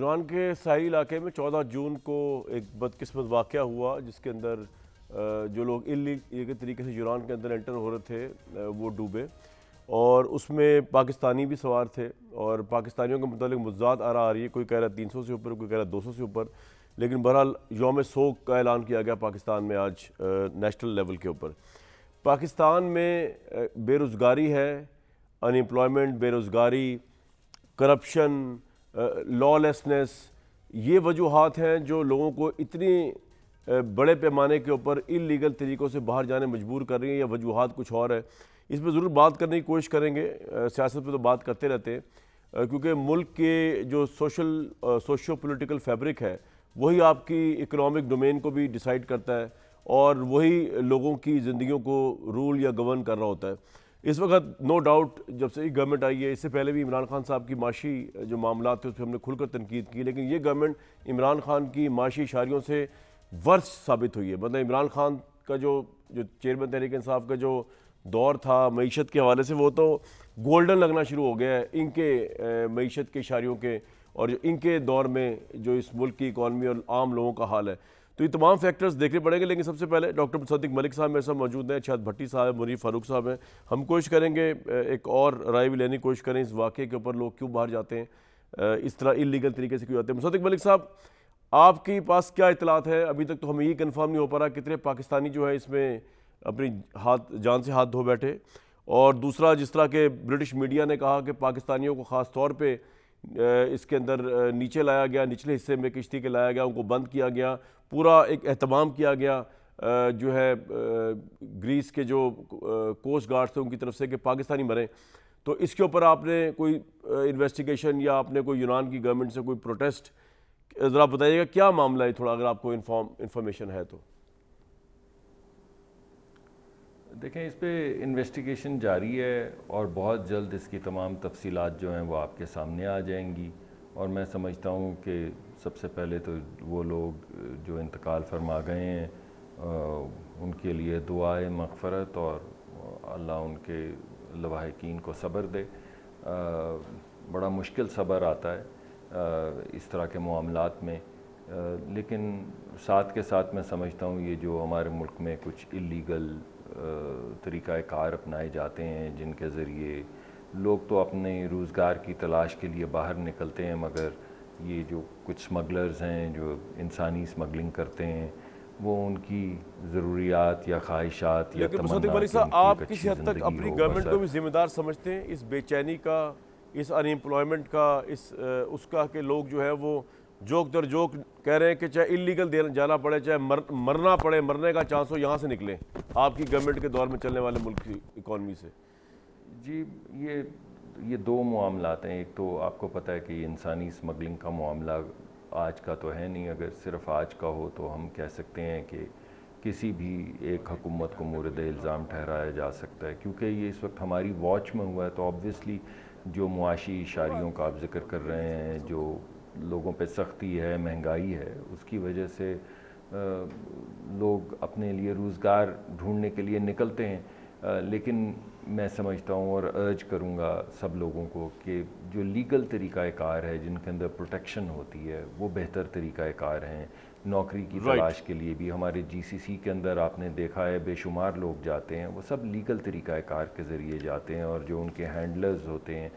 Iran के साहिली इलाके में 14 जून को एक बदकिस्मत वाक़या हुआ जिसके अंदर जो लोग इल्लीगल तरीके से ईरान के अंदर एंटर हो रहे थे वो डूबे और उसमें पाकिस्तानी भी सवार थे। और पाकिस्तानियों के मुतालिक मुज़ात आ रही है, कोई कह रहा है 300 से ऊपर, कोई कह रहा है 200 से ऊपर। लेकिन बहरहाल यौम सोग का ऐलान किया गया पाकिस्तान में आज नेशनल लेवल के ऊपर। पाकिस्तान में बेरोज़गारी है, अनएम्प्लॉयमेंट, बेरोज़गारी, करप्शन, लॉलेसनेस, ये वजूहात हैं जो लोगों को इतनी बड़े पैमाने के ऊपर इल्लीगल तरीक़ों से बाहर जाने मजबूर कर रही हैं, या वजूहात कुछ और है। इस पर ज़रूर बात करने की कोशिश करेंगे। सियासत पे तो बात करते रहते हैं, क्योंकि मुल्क के जो सोशो पॉलिटिकल फैब्रिक है वही आपकी इकोनॉमिक डोमेन को भी डिसाइड करता है और वही लोगों की ज़िंदगियों को रूल या गवर्न कर रहा होता है। इस वक्त नो डाउट जब से गवर्नमेंट आई है, इससे पहले भी इमरान खान साहब की माशी जो मामला थे उस पर हमने खुलकर तनकीद की, लेकिन ये गवर्नमेंट इमरान खान की माशी इशारियों से वर्ष साबित हुई है। मतलब इमरान खान का जो चेयरमैन तहरीक इंसाफ का जो दौर था मईशत के हवाले से, वो तो गोल्डन लगना शुरू हो गया है इनके मईशत के इशारियों के, और जो इनके दौर में जो इस मुल्क की इकॉनमी और आम लोगों का हाल है। तो ये तमाम फैक्टर्स देखने पड़ेंगे। लेकिन सबसे पहले डॉक्टर मुसद्दिक मलिक साहब मेरे साथ मौजूद हैं, शायद भट्टी साहब, मुनीर फारूक साहब हैं। हम कोशिश करेंगे एक और राय भी लेने की कोशिश करें इस वाक़े के ऊपर, लोग क्यों बाहर जाते हैं, इस तरह इलीगल तरीके से क्यों जाते हैं। मुसद्दिक मलिक साहब, आपके पास क्या इतलात है? अभी तक तो हमें ये कंफर्म नहीं हो पा रहा कितने पाकिस्तानी जो है इसमें अपनी जान से हाथ धो बैठे। और दूसरा, जिस तरह के ब्रिटिश मीडिया ने कहा कि पाकिस्तानियों को ख़ास तौर पे इसके अंदर नीचे लाया गया, निचले हिस्से में किश्ती के लाया गया, उनको बंद किया गया, पूरा एक एहतमाम किया गया जो है ग्रीस के जो कोस्ट गार्ड थे उनकी तरफ से कि पाकिस्तानी मरें। तो इसके ऊपर आपने कोई इन्वेस्टिगेशन या आपने कोई यूनान की गवर्नमेंट से कोई प्रोटेस्ट, ज़रा बताइएगा क्या मामला है थोड़ा, अगर आपको इंफॉर्मेशन है तो। देखें, इस पे इन्वेस्टिगेशन जारी है और बहुत जल्द इसकी तमाम तफसीलात जो हैं वो आपके सामने आ जाएंगी। और मैं समझता हूँ कि सबसे पहले तो वो लोग जो इंतकाल फरमा गए हैं उनके लिए दुआए मग़फ़रत और अल्लाह उनके लवाहिकीन को सब्र दे। बड़ा मुश्किल सब्र आता है इस तरह के मामलात में, लेकिन साथ के साथ मैं समझता हूँ ये जो हमारे मुल्क में कुछ इल्लीगल तरीक़ाकार अपनाए जाते हैं जिनके ज़रिए लोग तो अपने रोज़गार की तलाश के लिए बाहर निकलते हैं, मगर ये जो कुछ स्मगलर्स हैं जो इंसानी स्मगलिंग करते हैं वो उनकी ज़रूरियात या ख्वाहिशात या तमन्नात, आप किसी हद तक अपनी गवर्नमेंट को भी जिम्मेदार समझते हैं इस बेचैनी का, इस अनएम्प्लॉयमेंट का, इस उसका कि लोग जो है वो जोक दर जोक कह रहे हैं कि चाहे इलीगल जाना पड़े, चाहे मरना पड़े, मरने का चांस हो, यहाँ से निकलें आपकी गवर्नमेंट के दौर में चलने वाले मुल्क की इकॉनमी से। जी, ये दो मामलात हैं। एक तो आपको पता है कि इंसानी स्मगलिंग का मामला आज का तो है नहीं, अगर सिर्फ आज का हो तो हम कह सकते हैं कि किसी भी एक हुकूमत को मोरद इल्ज़ाम ठहराया जा सकता है, क्योंकि ये इस वक्त हमारी वॉच में हुआ है। तो ऑब्वियसली जो मुआशी इशारियों का आप जिक्र कर रहे हैं, जो लोगों पे सख्ती है, महंगाई है, उसकी वजह से लोग अपने लिए रोज़गार ढूंढने के लिए निकलते हैं। लेकिन मैं समझता हूँ और अर्ज करूँगा सब लोगों को कि जो लीगल तरीक़ाकार है जिनके अंदर प्रोटेक्शन होती है वो बेहतर तरीक़ाकार हैं। नौकरी की तलाश के लिए भी हमारे जीसीसी के अंदर आपने देखा है बेशुमार लोग जाते हैं, वो सब लीगल तरीक़ाकार के ज़रिए जाते हैं। और जो उनके हैंडलर्स होते हैं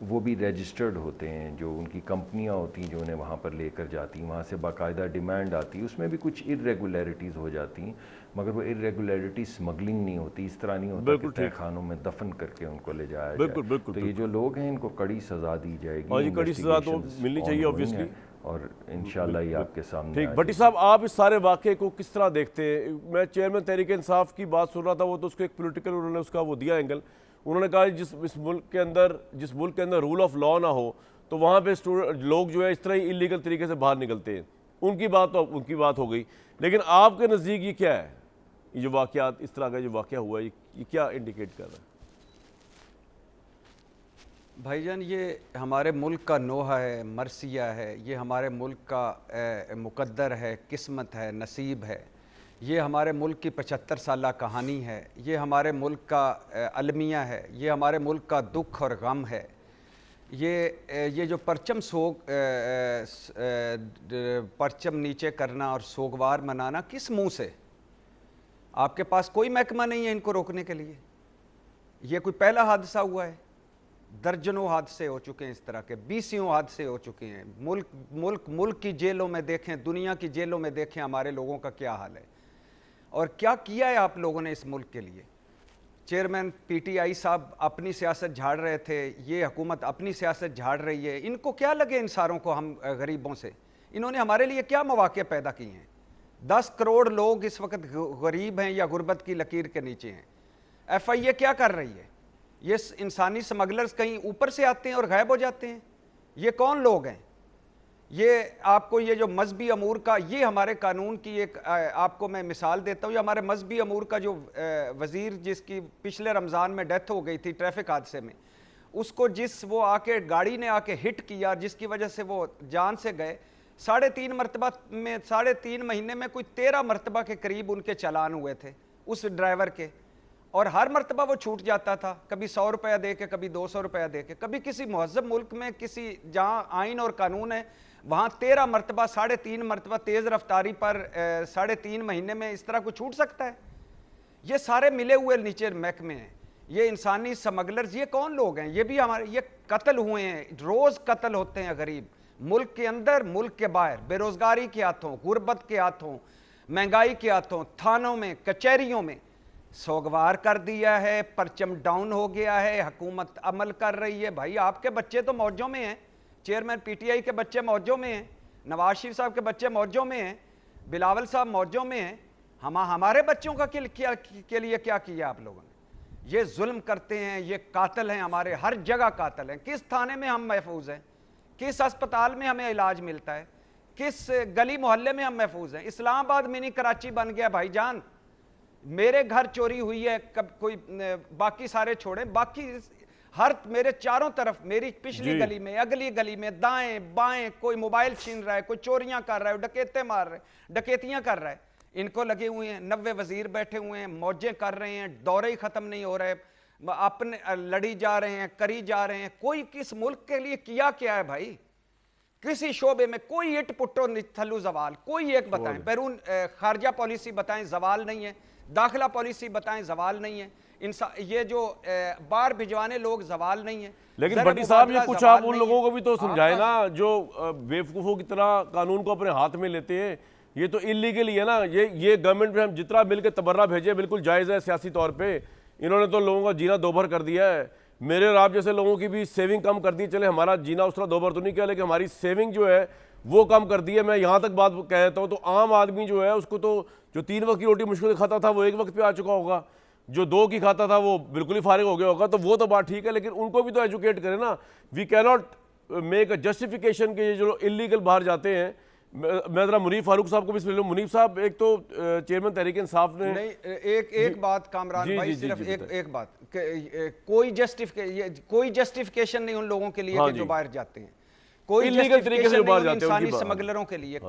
वो भी रजिस्टर्ड होते हैं, जो उनकी कंपनियां होती हैं जो उन्हें वहाँ पर लेकर जाती हैं, वहाँ से बाकायदा डिमांड आती है। उसमें भी कुछ इरेगुलरिटीज़ हो जाती हैं, मगर वो इरेगुलरिटी स्मगलिंग नहीं होती, इस तरह नहीं होता कि तय खानों में दफन करके उनको ले जाया जाए। तो ये जो लोग हैं इनको कड़ी सज़ा दी जाएगी, और ये कड़ी सज़ा तो मिलनी चाहिए ऑब्वियसली, और इंशाल्लाह ये आपके सामने। ठीक, भट्टी साहब, आप इस सारे वाक़े को किस तरह देखते हैं? मैं चेयरमैन तहरीक इंसाफ की बात सुन रहा था, वो तो उसको एक पोलिटिकल उन्होंने उसका वो दिया एंगल। उन्होंने कहा जिस मुल्क के अंदर रूल ऑफ लॉ ना हो तो वहाँ पे लोग जो है इस तरह ही इलीगल तरीके से बाहर निकलते हैं। उनकी बात हो गई, लेकिन आपके नज़दीक ये क्या है? ये जो वाक़यात, इस तरह का जो वाक़या हुआ है, ये क्या इंडिकेट कर रहा है? भाईजान, ये हमारे मुल्क का नोहा है, मरसिया है, ये हमारे मुल्क का मुकद्दर है, किस्मत है, नसीब है। ये हमारे मुल्क की 75 साला कहानी है। ये हमारे मुल्क का अलमिया है। ये हमारे मुल्क का दुख और गम है। ये जो परचम परचम नीचे करना और सोगवार मनाना किस मुंह से? आपके पास कोई महकमा नहीं है इनको रोकने के लिए। ये कोई पहला हादसा हुआ है? दर्जनों हादसे हो चुके हैं इस तरह के, 20 हादसे हो चुके हैं। मुल्क की जेलों में देखें, दुनिया की जेलों में देखें हमारे लोगों का क्या हाल है और क्या किया है आप लोगों ने इस मुल्क के लिए। चेयरमैन पीटीआई साहब अपनी सियासत झाड़ रहे थे, ये हुकूमत अपनी सियासत झाड़ रही है। इनको क्या लगे इन सारों को, हम गरीबों से? इन्होंने हमारे लिए क्या मौके पैदा किए हैं? 10 करोड़ लोग इस वक्त गरीब हैं या गुर्बत की लकीर के नीचे हैं। FIA क्या कर रही है? ये इंसानी स्मगलर्स कहीं ऊपर से आते हैं और गायब हो जाते हैं। ये कौन लोग हैं? ये आपको ये जो मजहबी अमूर का, ये हमारे कानून की एक आपको मैं मिसाल देता हूँ। ये हमारे मजहबी अमूर का जो वज़ीर, जिसकी पिछले रमज़ान में डेथ हो गई थी ट्रैफिक हादसे में, उसको वो आके गाड़ी ने आके हिट किया, जिसकी वजह से वो जान से गए। 3.5 महीने में कोई 13 मरतबा के करीब उनके चालान हुए थे उस ड्राइवर के, और हर मरतबा वो छूट जाता था, कभी 100 रुपया दे के, कभी 200 रुपया दे के। कभी किसी महज़ब मुल्क में, किसी जहाँ आइन और कानून है, वहाँ 13 मरतबा, 3.5 मरतबा तेज़ रफ्तारी पर 3.5 महीने में इस तरह को छूट सकता है? ये सारे मिले हुए नीचे महकमे हैं, ये इंसानी स्मगलर्स। ये कौन लोग हैं? ये भी हमारे, ये कत्ल हुए हैं, रोज़ कत्ल होते हैं गरीब, मुल्क के अंदर, मुल्क के बाहर, बेरोज़गारी के हाथों, गुर्बत के हाथों, महंगाई के हाथों, थानों में, कचहरियों में। सोगवार कर दिया है, परचम डाउन हो गया है, हुकूमत अमल कर रही है। भाई आपके बच्चे तो मौजों में हैं, चेयरमैन पीटीआई के बच्चे मौजों में हैं, नवाज शरीफ साहब के बच्चे मौजों में हैं, बिलावल साहब मौजों में हैं। हमारे बच्चों का के लिए क्या किया आप लोगों ने? ये जुल्म करते हैं, ये कातिल हैं, हमारे हर जगह कातिल हैं। किस थाने में हम महफूज हैं? किस अस्पताल में हमें इलाज मिलता है? किस गली मोहल्ले में हम महफूज हैं? इस्लामाबाद मिनी कराची बन गया भाईजान। मेरे घर चोरी हुई है, कब कोई, बाकी सारे छोड़े, बाकी हर मेरे चारों तरफ, मेरी पिछली गली में, अगली गली में, दाएं बाएं कोई मोबाइल छीन रहा है, कोई चोरियां कर रहा है, डकैते मार रहे, डकैतियां कर रहा है। इनको लगे हुए हैं, 90 वजीर बैठे हुए हैं, मौजें कर रहे हैं, दौरे ही खत्म नहीं हो रहे, अपने लड़ी जा रहे हैं, करी जा रहे हैं। कोई किस मुल्क के लिए किया क्या है भाई? किसी शोबे में कोई इट पुट्टो थल्लू जवाल, कोई एक बताएं। बैरून खारजा पॉलिसी बताएं, जवाल नहीं है। दाखिला पॉलिसी बताएं, जवाल नहीं है। ये जो बाहर भिजवाने लोग, जवाल नहीं है। लेकिन भट्टी साहब, ये कुछ आप उन लोगों को भी तो समझाए ना जो बेवकूफ़ों की तरह कानून को अपने हाथ में लेते हैं। ये तो इलीगल ही है ना। ये गवर्नमेंट में हम जितना मिल के तबर्रा भेजे बिल्कुल जायज़ है सियासी तौर पे। इन्होंने तो लोगों का जीना दोभर कर दिया है। मेरे और आप जैसे लोगों की भी सेविंग कम कर दी। चले हमारा जीना उस तरह दोभर तो नहीं किया, लेकिन हमारी सेविंग जो है वो कम कर दी है। मैं यहाँ तक बात कह देता हूँ, तो आम आदमी जो है उसको तो जो 3 वक्त की रोटी मुश्किल से खाता था वो 1 वक्त पे आ चुका होगा, जो 2 की खाता था वो बिल्कुल ही फारिग हो गया होगा। तो वो तो बात ठीक है, लेकिन उनको भी तो एजुकेट करें ना। We cannot make a justification के जो इलीगल बाहर जाते हैं। मैं जरा मुनीफ फारूक साहब को भी सुन लूँ। मुनीफ साहब, एक तो चेयरमैन तहरीक इंसाफ ने नहीं, एक बात कामरान भाई, सिर्फ एक बात, कोई जस्टिफिकेशन नहीं उन लोगों के लिए कि जो बाहर जाते हैं। कोई इलीगल तरीके से बाहर जाते हैं, इंसानी स्मगलरों के लिए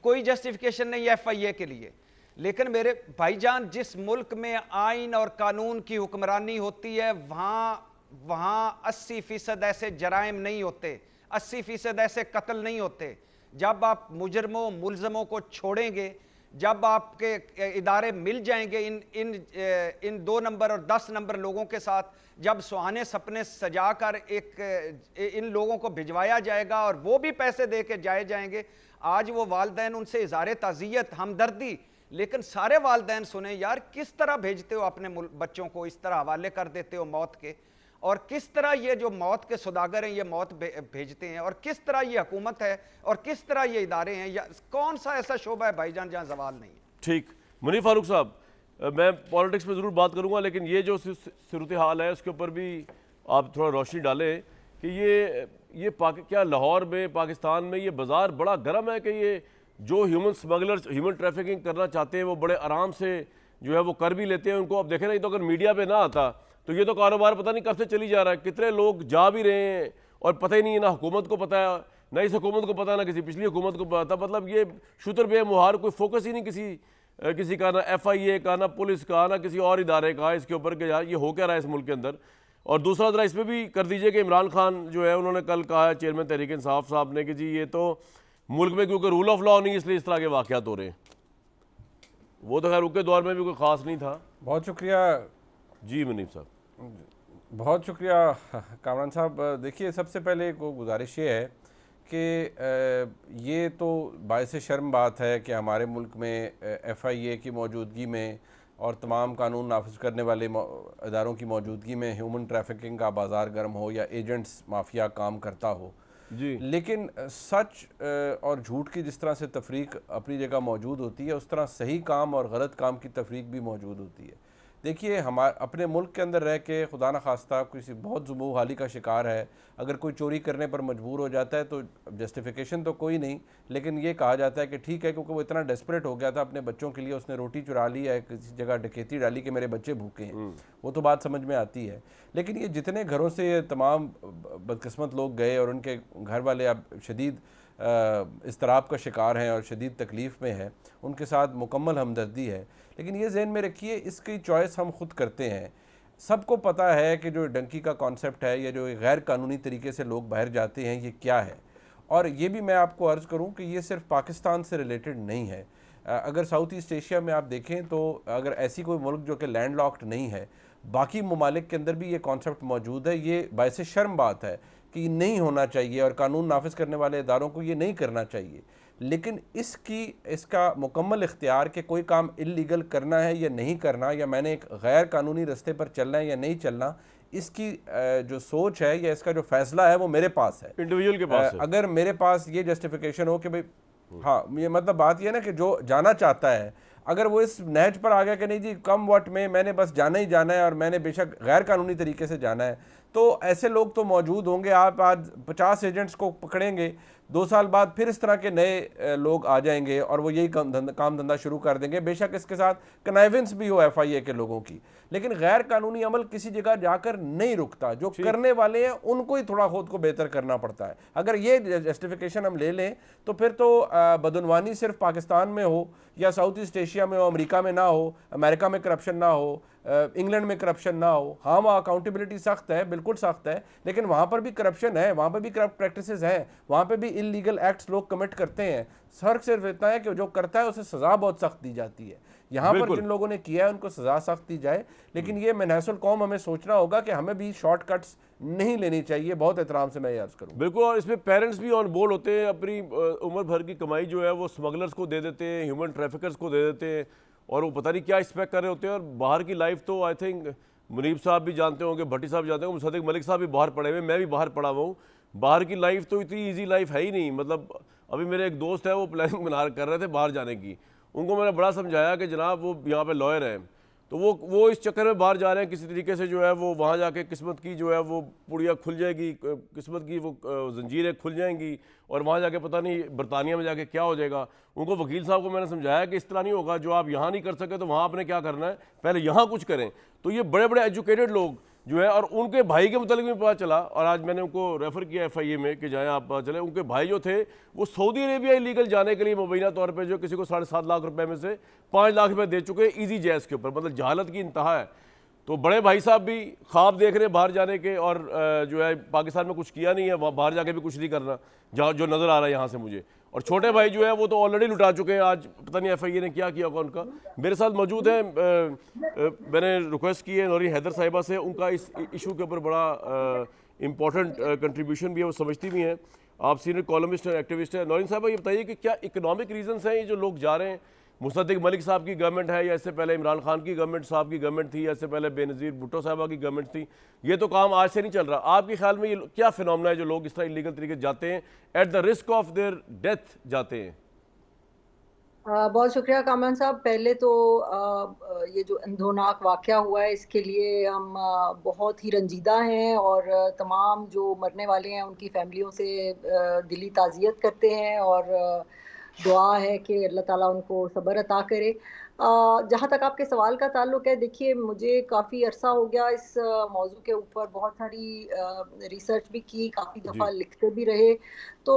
कोई जस्टिफिकेशन नहीं है FIA के लिए। लेकिन मेरे भाईजान, जिस मुल्क में आइन और कानून की हुक्मरानी होती है, वहाँ 80% ऐसे जराइम नहीं होते, 80% ऐसे कत्ल नहीं होते। जब आप मुजरमों मुलजमों को छोड़ेंगे, जब आपके इदारे मिल जाएंगे इन 2 नंबर और 10 नंबर लोगों के साथ, जब सुहाने सपने सजाकर इन लोगों को भिजवाया जाएगा और वो भी पैसे दे के जाएंगे। आज वो वालदैन उनसे इज़ारे ताज़ियत, हमदर्दी, लेकिन सारे वालदैन सुने यार, किस तरह भेजते हो अपने बच्चों को, इस तरह हवाले कर देते हो मौत के, और किस तरह ये जो मौत के सौदागर हैं ये मौत भेजते हैं, और किस तरह ये हुकूमत है और किस तरह ये इदारे हैं। या कौन सा ऐसा शोबा है भाईजान जहाँ जवाल नहीं है? ठीक, मुनीफ फारूक साहब, मैं पॉलिटिक्स में ज़रूर बात करूंगा, लेकिन ये जो सूरत हाल है उसके ऊपर भी आप थोड़ा रोशनी डालें कि ये क्या लाहौर में, पाकिस्तान में ये बाज़ार बड़ा गर्म है कि ये जो ह्यूमन स्मगलर्स ह्यूमन ट्रैफिकिंग करना चाहते हैं वो बड़े आराम से जो है वो कर भी लेते हैं। उनको अब देखें ना, तो अगर मीडिया पे ना आता तो ये तो कारोबार पता नहीं कब से चली जा रहा है, कितने लोग जा भी रहे हैं और पता ही नहीं है, ना हुकूमत को पता है, ना इस हुकूमत को पता है, ना किसी पिछली हुकूमत को पता। मतलब ये शुतर बे मुहार, कोई फोकस ही नहीं किसी का, ना FIA का, ना पुलिस का, ना किसी और इदारे का इसके ऊपर कि यार ये हो क्या रहा है इस मुल्क के अंदर। और दूसरा ज़रा इसमें भी कर दीजिए कि इमरान खान जो है उन्होंने कल कहा है चेयरमैन तहरीक इंसाफ साहब ने कि जी ये तो मुल्क में क्योंकि रूल ऑफ लॉ नहीं इसलिए इस तरह के वाक़यात हो रहे हैं। वो तो खैर उनके दौर में भी कोई ख़ास नहीं था। बहुत शुक्रिया जी मुनीब साहब। बहुत शुक्रिया कामरान साहब। देखिए, सबसे पहले को गुजारिश ये है कि ये तो बायस शर्म बात है कि हमारे मुल्क में FIA की मौजूदगी में और तमाम कानून नाफिज करने वाले इदारों की मौजूदगी में ह्यूमन ट्रैफिकिंग का बाज़ार गर्म हो या एजेंट्स माफिया काम करता हो जी। लेकिन सच और झूठ की जिस तरह से तफरीक अपनी जगह मौजूद होती है, उस तरह सही काम और गलत काम की तफरीक भी मौजूद होती है। देखिए, हमारे अपने मुल्क के अंदर रह के खुदा न खास्ता किसी बहुत जुमू हाली का शिकार है, अगर कोई चोरी करने पर मजबूर हो जाता है तो जस्टिफिकेशन तो कोई नहीं, लेकिन ये कहा जाता है कि ठीक है क्योंकि वो इतना डेस्परेट हो गया था अपने बच्चों के लिए, उसने रोटी चुरा ली है, किसी जगह डकैती डाली कि मेरे बच्चे भूखे हैं। वो तो बात समझ में आती है। लेकिन ये जितने घरों से ये तमाम बदकिस्मत लोग गए और उनके घर वाले अब शदीद इस्तराब का शिकार हैं और शदीद तकलीफ़ में है, उनके साथ मुकम्मल हमदर्दी है। लेकिन ये जहन में रखिए, इसकी चॉइस हम खुद करते हैं। सबको पता है कि जो डंकी का कॉन्सेप्ट है या जो गैर कानूनी तरीके से लोग बाहर जाते हैं ये क्या है। और ये भी मैं आपको अर्ज़ करूं कि ये सिर्फ पाकिस्तान से रिलेटेड नहीं है। अगर साउथ ईस्ट एशिया में आप देखें तो अगर ऐसी कोई मुल्क जो कि लैंड लॉक्ड नहीं है, बाकी ममालिक के अंदर भी ये कॉन्सेप्ट मौजूद है। ये बायस शर्म बात है कि नहीं होना चाहिए और कानून नाफिज करने वाले इदारों को ये नहीं करना चाहिए। लेकिन इसका मुकम्मल इख्तियार कि कोई काम इल्लीगल करना है या नहीं करना, या मैंने एक गैर कानूनी रास्ते पर चलना है या नहीं चलना, इसकी जो सोच है या इसका जो फैसला है वो मेरे पास है, इंडिविजुअल के पास है। अगर मेरे पास ये जस्टिफिकेशन हो कि भाई हाँ, ये मतलब बात ये ना कि जो जाना चाहता है, अगर वो इस नहज पर आ गया कि नहीं जी कम वट में मैंने बस जाना ही जाना है और मैंने बेशक गैर कानूनी तरीके से जाना है, तो ऐसे लोग तो मौजूद होंगे। आप आज 50 एजेंट्स को पकड़ेंगे, 2 साल बाद फिर इस तरह के नए लोग आ जाएंगे और वो यही काम धंधा शुरू कर देंगे। बेशक इसके साथ कनाइवेंस भी हो FIA के लोगों की, लेकिन गैर कानूनी अमल किसी जगह जाकर नहीं रुकता। जो करने वाले हैं उनको ही थोड़ा खुद को बेहतर करना पड़ता है। अगर ये जस्टिफिकेशन हम ले लें तो फिर तो बदनवानी सिर्फ पाकिस्तान में हो या साउथ ईस्ट एशिया में हो, अमेरिका में ना हो, अमेरिका में करप्शन ना हो, इंग्लैंड में करप्शन ना हो। हाँ, वहाँ अकाउंटेबिलिटी सख्त है, बिल्कुल सख्त है, लेकिन वहाँ पर भी करप्शन है, वहाँ पर भी करप्ट प्रैक्टिसेस हैं, वहाँ पे भी इलीगल एक्ट्स लोग कमिट करते हैं। फर्क सिर्फ इतना है कि जो करता है उसे सज़ा बहुत सख्त दी जाती है। यहाँ पर जिन लोगों ने किया है उनको सज़ा सख्त दी जाए, लेकिन ये मनहसुल कौम हमें सोचना होगा कि हमें भी शॉर्टकट्स नहीं लेनी चाहिए। बहुत एहतराम से मैं ये अर्ज़ करूँ। बिल्कुल, और इसमें पेरेंट्स भी ऑन बोर्ड होते हैं। अपनी उम्र भर की कमाई जो है वो स्मगलर्स को दे देते हैं, ह्यूमन ट्रैफिकर्स को दे देते हैं, और वो पता नहीं क्या एक्सपेक्ट कर रहे होते हैं। और बाहर की लाइफ तो आई थिंक मुनीब साहब भी जानते होंगे, भट्टी साहब जानते होंगे, मुसद्दिक मलिक साहब भी बाहर पढ़े हुए, मैं भी बाहर पढ़ा हुआ हूँ। बाहर की लाइफ तो इतनी ईजी लाइफ है ही नहीं। मतलब अभी मेरे एक दोस्त है, वो प्लानिंग बना कर रहे थे बाहर जाने की। उनको मैंने बड़ा समझाया कि जनाब वो यहाँ पे लॉयर हैं, तो वो इस चक्कर में बाहर जा रहे हैं किसी तरीके से, जो है वो वहाँ जाके किस्मत की जो है वो पुड़िया खुल जाएगी, किस्मत की वो जंजीरें खुल जाएंगी, और वहाँ जाके पता नहीं बरतानिया में जाके क्या हो जाएगा। उनको वकील साहब को मैंने समझाया कि इस तरह नहीं होगा, जो आप यहाँ नहीं कर सके तो वहाँ आपने क्या करना है, पहले यहाँ कुछ करें। तो ये बड़े बड़े एजुकेटेड लोग जो है, और उनके भाई के मुतालिक भी पता चला, और आज मैंने उनको रेफ़र किया FIA में कि जाएँ आप, चले। उनके भाई जो थे वो सऊदी अरेबिया इलीगल जाने के लिए मुबैना तौर पे जो किसी को 7.5 लाख रुपए में से 5 लाख रुपए दे चुके ईजी जैज़ के ऊपर। मतलब जहालत की इंतहा है। तो बड़े भाई साहब भी ख्वाब देख रहे हैं बाहर जाने के, और जो है पाकिस्तान में कुछ किया नहीं है, वहाँ बाहर जाके भी कुछ नहीं करना, जहाँ जो नज़र आ रहा है यहाँ से मुझे। और छोटे भाई जो है वो तो ऑलरेडी लुटा चुके हैं। आज पता नहीं FIA ने क्या किया होगा उनका। मेरे साथ मौजूद है, मैंने रिक्वेस्ट की है नौरीन हैदर साहिबा से, उनका इस इशू के ऊपर बड़ा इम्पोर्टेंट कंट्रीब्यूशन भी है, वो समझती भी हैं। आप सीनियर कॉलमिस्ट और एक्टिविस्ट हैं। नौरीन साहिबा, ये बताइए कि क्या इकोनॉमिक रीजंस हैं ये जो लोग जा रहे हैं? मुसद्दिक मलिक साहब की गवर्नमेंट है, या इससे पहले इमरान खान की गवर्नमेंट साहब की गवर्नमेंट थी, या इससे पहले बेनज़ीर भुट्टो साहबा की गवर्नमेंट थी? ये तो काम आज से नहीं चल रहा। आपके ख्याल में ये क्या फिनोमेना है जो लोग इस तरह इलीगल तरीके से जाते हैं, at the risk of their death जाते हैं? बहुत शुक्रिया कामरान साहब। पहले तो ये जो अंधोनाक वाक़या हुआ है इसके लिए हम बहुत ही रंजीदा हैं, और तमाम जो मरने वाले हैं उनकी फैमिलियों से दिली ताज़ियत करते हैं, और दुआ है कि अल्लाह ताला उनको सब्र अता करे। जहाँ तक आपके सवाल का ताल्लुक है, देखिए मुझे काफ़ी अरसा हो गया इस मौजू के ऊपर बहुत सारी रिसर्च भी की, काफ़ी दफ़ा जी। लिखते भी रहे। तो